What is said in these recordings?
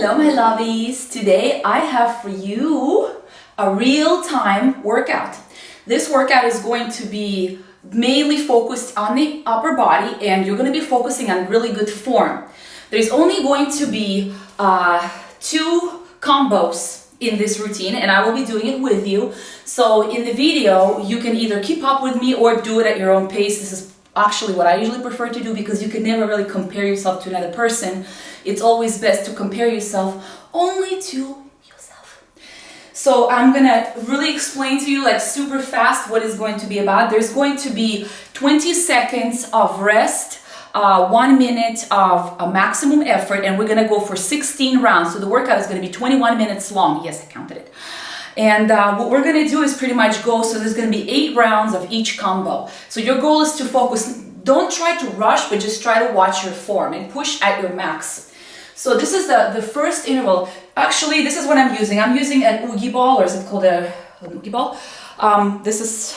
Hello my lovies! Today I have for you a real-time workout. This workout is going to be mainly focused on the upper body and you're going to be focusing on really good form. There's only going to be 2 combos in this routine and I will be doing it with you. So in the video you can either keep up with me or do it at your own pace. This is actually what I usually prefer to do because you can never really compare yourself to another person. It's always best to compare yourself only to yourself. So I'm gonna really explain to you like super fast what it's going to be about. There's going to be 20 seconds of rest, 1 minute of a maximum effort, and we're gonna go for 16 rounds. So the workout is gonna be 21 minutes long. Yes, I counted it. And what we're gonna do is pretty much go, so there's gonna be 8 rounds of each combo. So your goal is to focus, don't try to rush, but just try to watch your form and push at your max. So this is the first interval. Actually, this is what I'm using. I'm using an Oogie ball, or is it called an Oogie ball? This is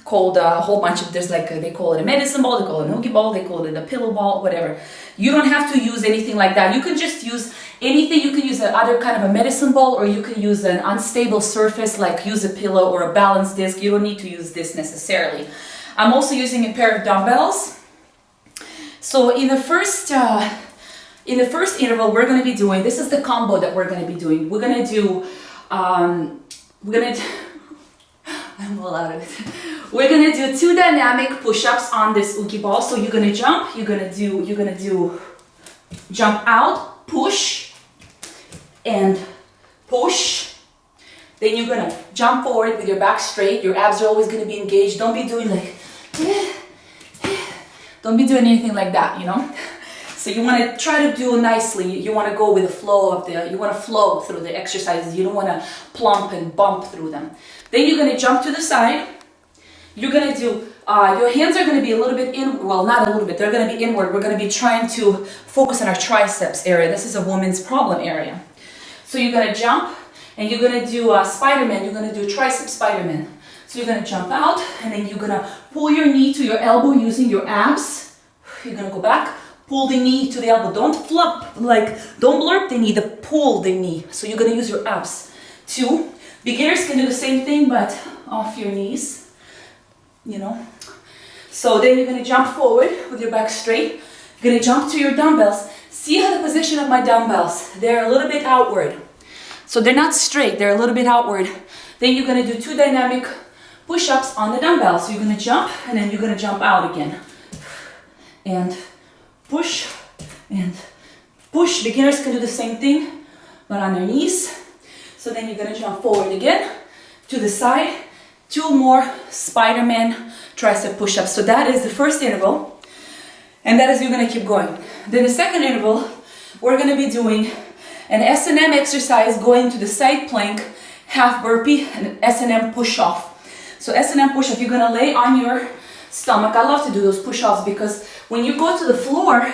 called a whole bunch of, there's like, they call it a medicine ball, they call it an Oogie ball, they call it a pillow ball, whatever. You don't have to use anything like that. You can just use anything. You can use another kind of a medicine ball, or you can use an unstable surface, like use a pillow or a balance disc. You don't need to use this necessarily. I'm also using a pair of dumbbells. So in the first interval we're going to be doing, this is the combo that we're going to be doing. We're going to do, I'm all out of it. We're going to do 2 dynamic push-ups on this Oogie ball. So you're going to jump, you're going to do jump out, push, and push. Then you're going to jump forward with your back straight. Your abs are always going to be engaged. Don't be doing like, don't be doing anything like that, you know? So you want to try to do nicely. You want to go with the flow of you want to flow through the exercises. You don't want to plump and bump through them. Then you're going to jump to the side. You're going to do, your hands are going to be a little bit in, well, not a little bit, they're going to be inward. We're going to be trying to focus on our triceps area. This is a woman's problem area. So you're going to jump and you're going to do Spider-Man. You're going to do Triceps Spider-Man. So you're going to jump out and then you're going to pull your knee to your elbow using your abs. You're going to go back. Pull the knee to the elbow. Don't flop, like, don't blurp the knee, pull the knee. So you're gonna use your abs. 2, beginners can do the same thing, but off your knees, you know. So then you're gonna jump forward with your back straight. You're gonna jump to your dumbbells. See how the position of my dumbbells, they're a little bit outward. So they're not straight, they're a little bit outward. Then you're gonna do 2 dynamic push-ups on the dumbbells. So you're gonna jump and then you're gonna jump out again. And push and push. Beginners can do the same thing, but on their knees. So then you're gonna jump forward again, to the side, 2 more Spider-Man tricep push-ups. So that is the first interval, and that is you're gonna keep going. Then the second interval, we're gonna be doing an S&M exercise, going to the side plank, half burpee, and S&M push-off. So S&M push-off, you're gonna lay on your stomach. I love to do those push-offs because when you go to the floor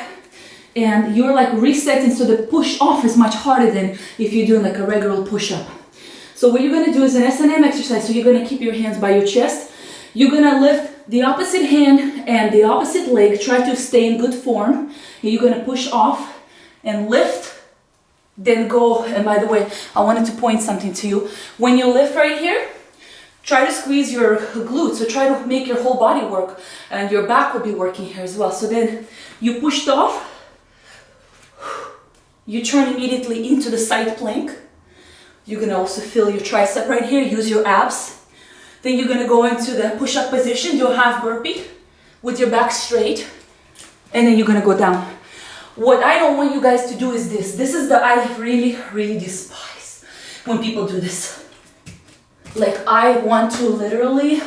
and you're like resetting, so the push-off is much harder than if you're doing like a regular push-up. So what you're gonna do is an S&M exercise. So you're gonna keep your hands by your chest. You're gonna lift the opposite hand and the opposite leg. Try to stay in good form. And you're gonna push off and lift, then go. And by the way, I wanted to point something to you. When you lift right here, try to squeeze your glutes, so try to make your whole body work, and your back will be working here as well. So then you pushed off, you turn immediately into the side plank. You're gonna also feel your tricep right here, use your abs. Then you're gonna go into the push-up position, do a half burpee with your back straight, and then you're gonna go down. What I don't want you guys to do is this. This is I really, really despise when people do this. Like, I want to literally,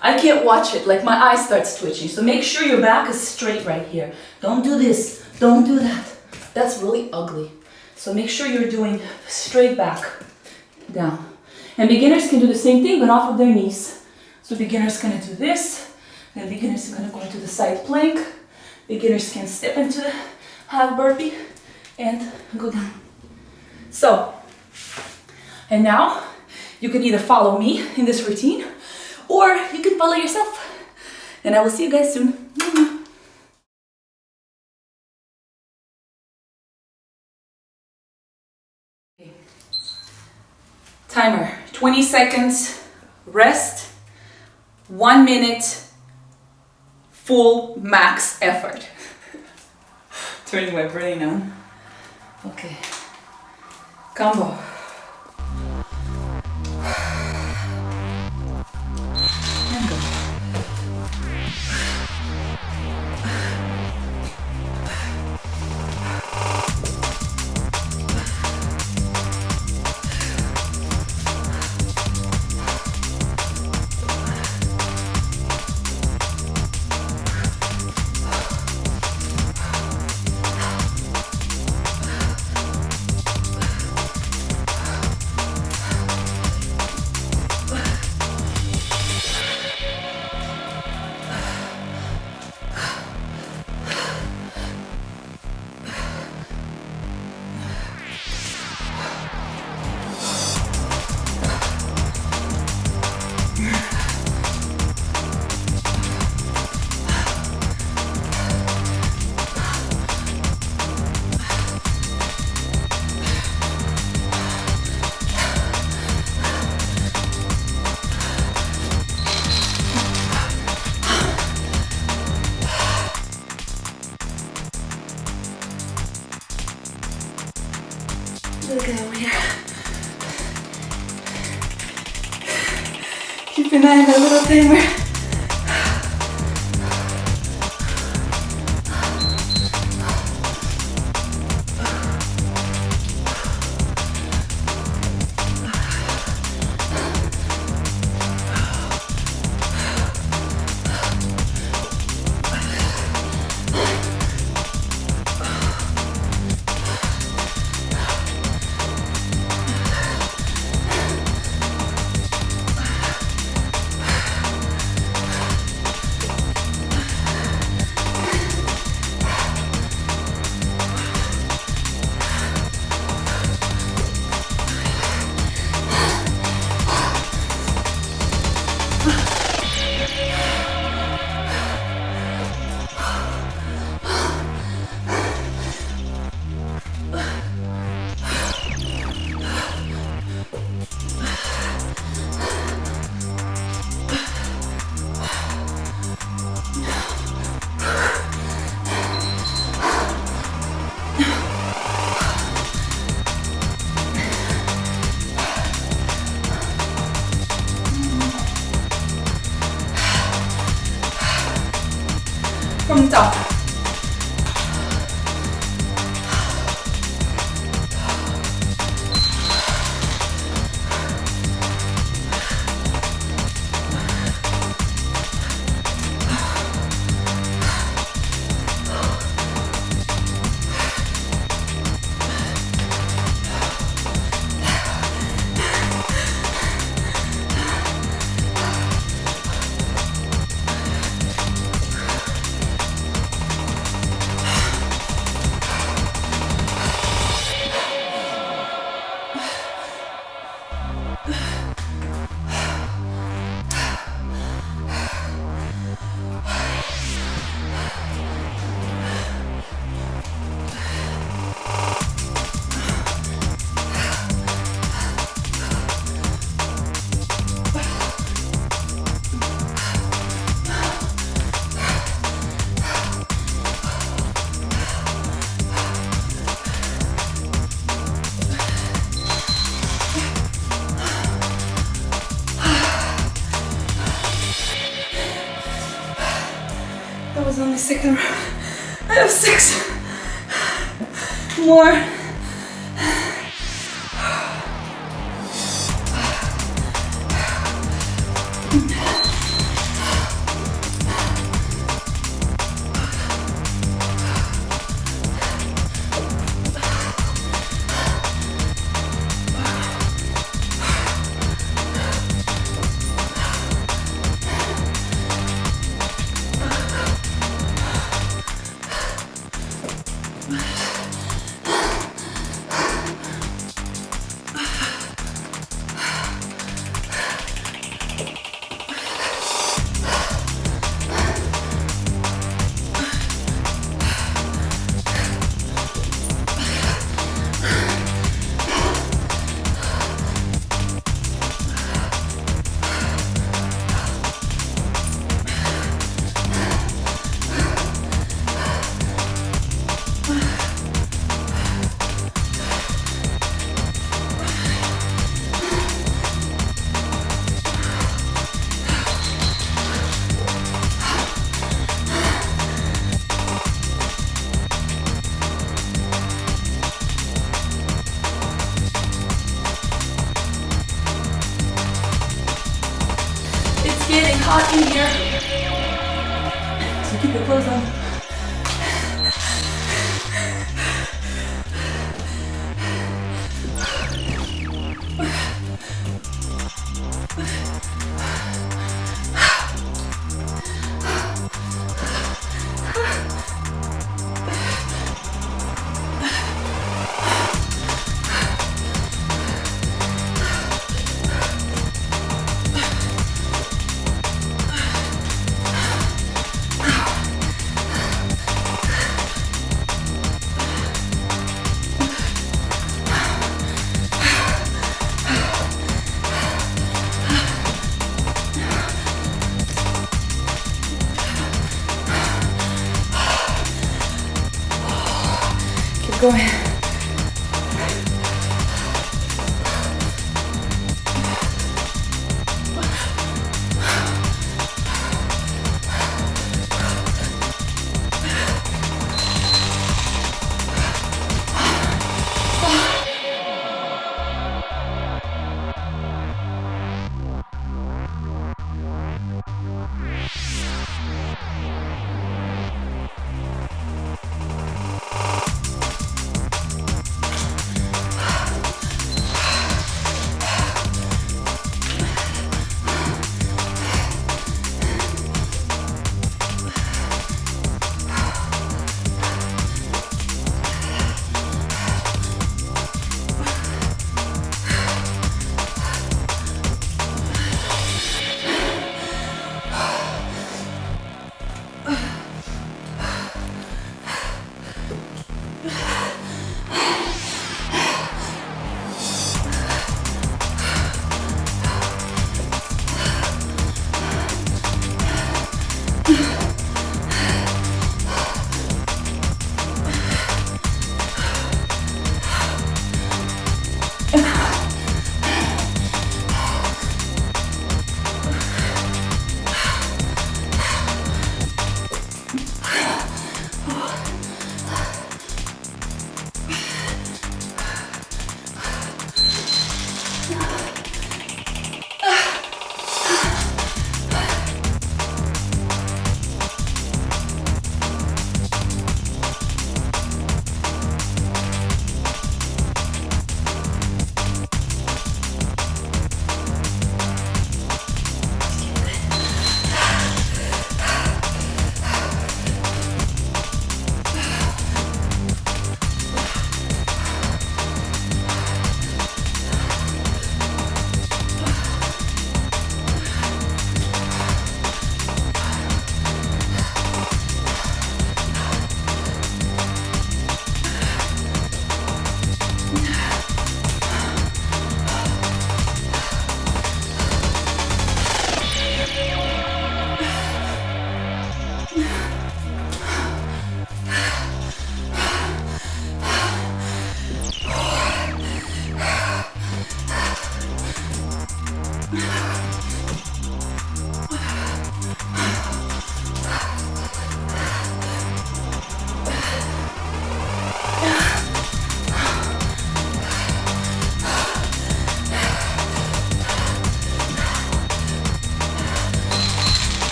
I can't watch it, like my eye starts twitching. So make sure your back is straight right here. Don't do this, don't do that. That's really ugly. So make sure you're doing straight back, down. And beginners can do the same thing, but off of their knees. So beginners gonna do this, then beginners are gonna go into the side plank. Beginners can step into the half burpee and go down. So, and now you can either follow me in this routine or you can follow yourself. And I will see you guys soon. Timer, 20 seconds, rest, 1 minute, full max effort. Turning my brain on. Okay, combo. And go. Look over here. Keep an eye on that little timer. From the top. That was only second round. I have 6 more. getting hot in here. So keep your clothes on. Going.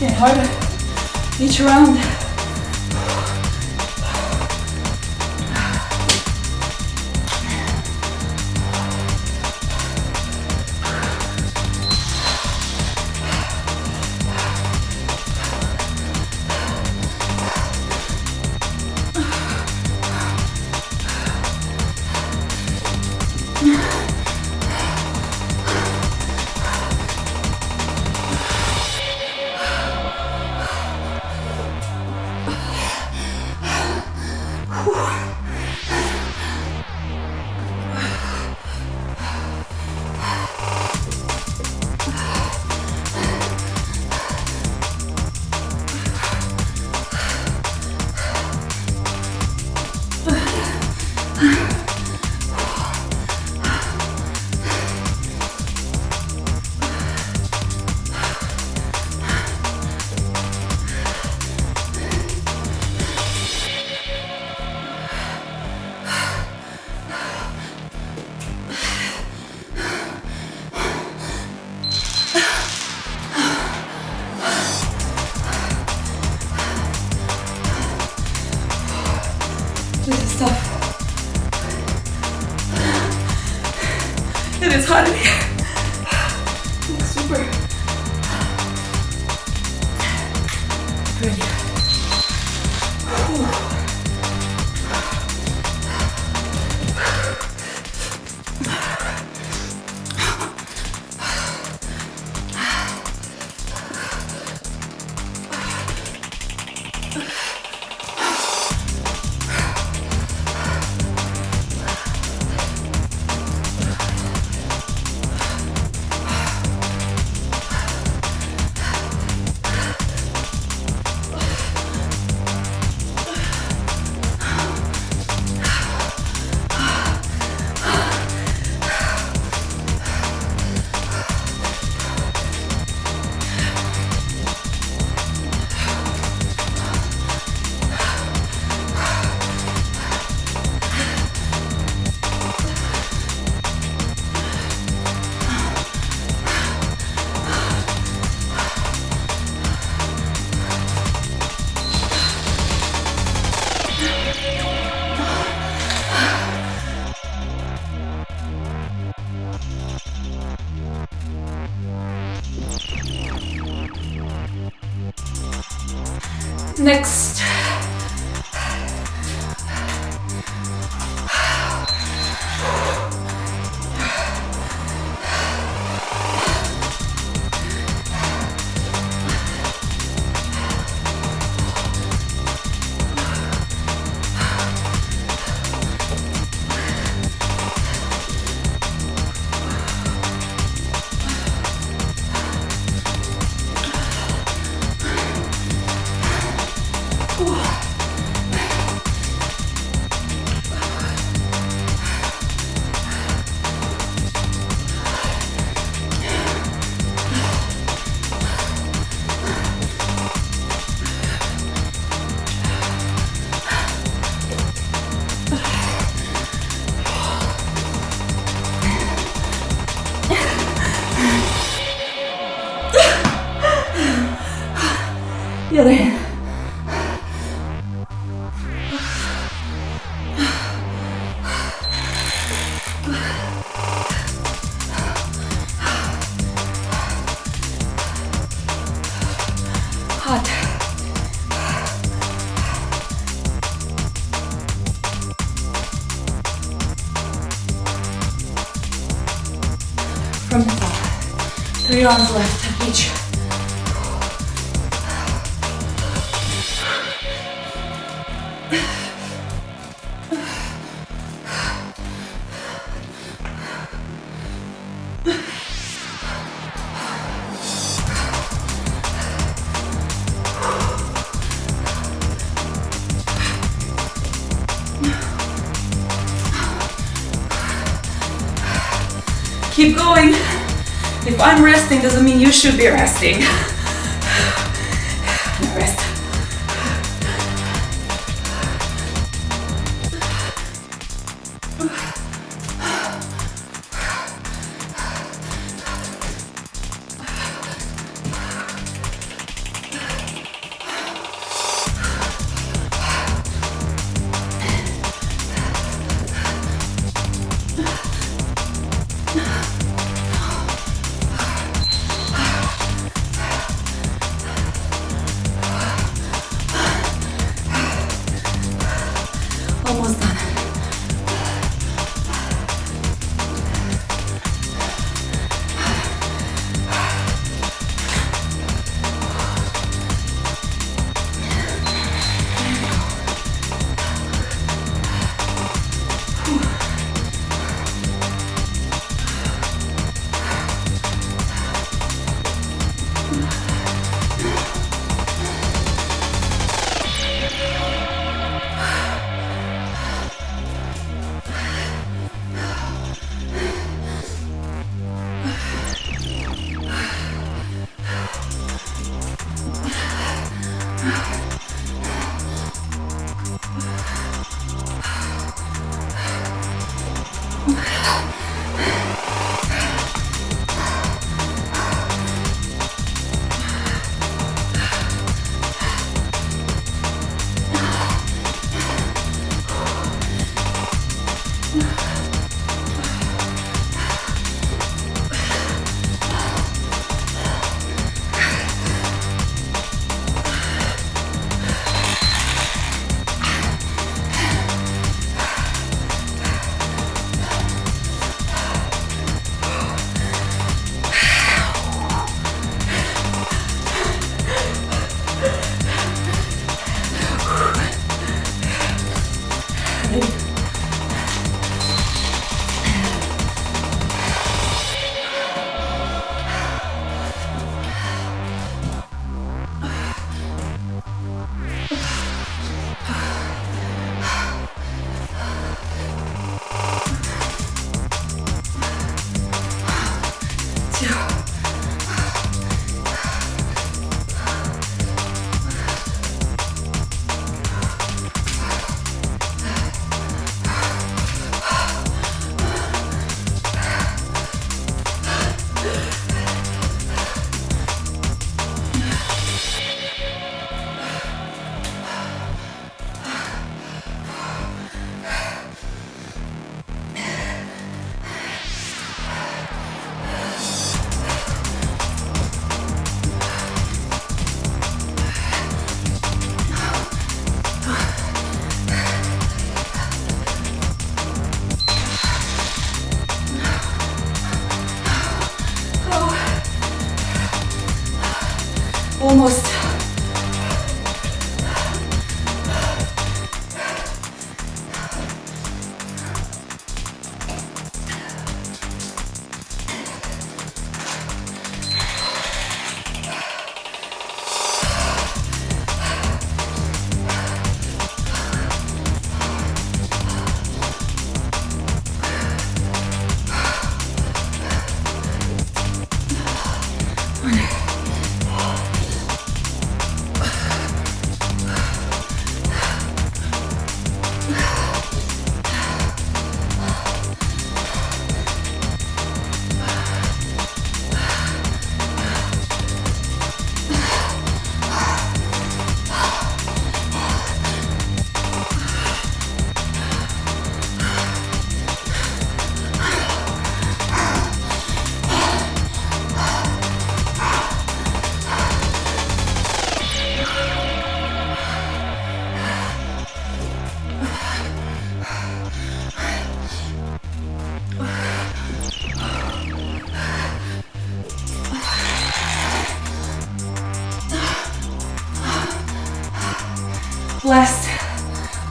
Getting harder each round. is tough. It is hot in here. It's super. Ready. Next. The other hand. Hot. From the top. 3 arms left of each. Keep going. If I'm resting, doesn't mean you should be resting. Rest. Almost.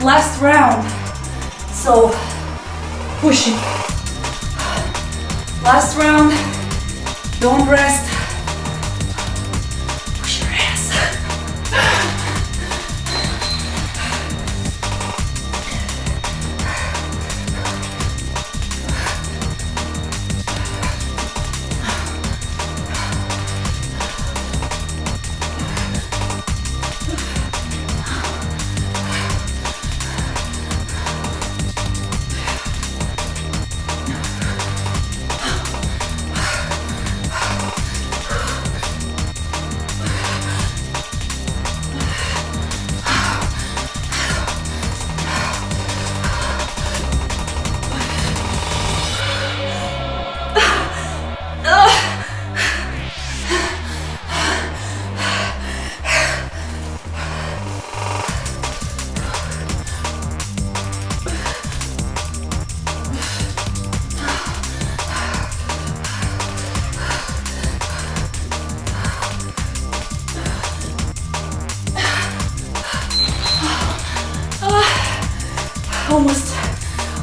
Last round. So pushing. Last round. Don't rest. Push your ass.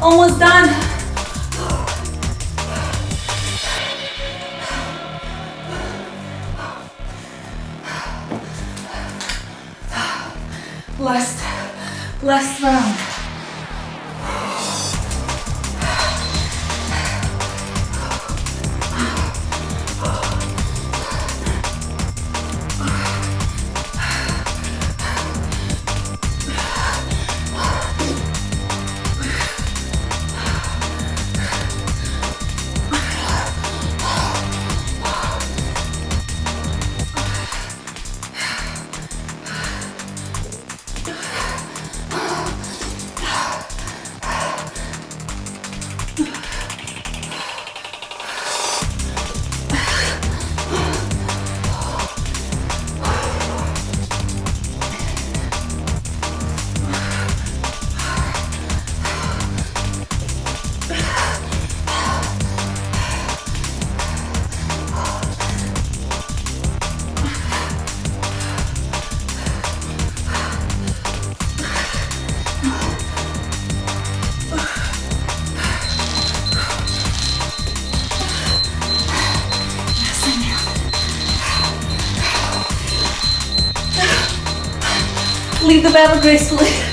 Almost done. Last round. leave the battle gracefully.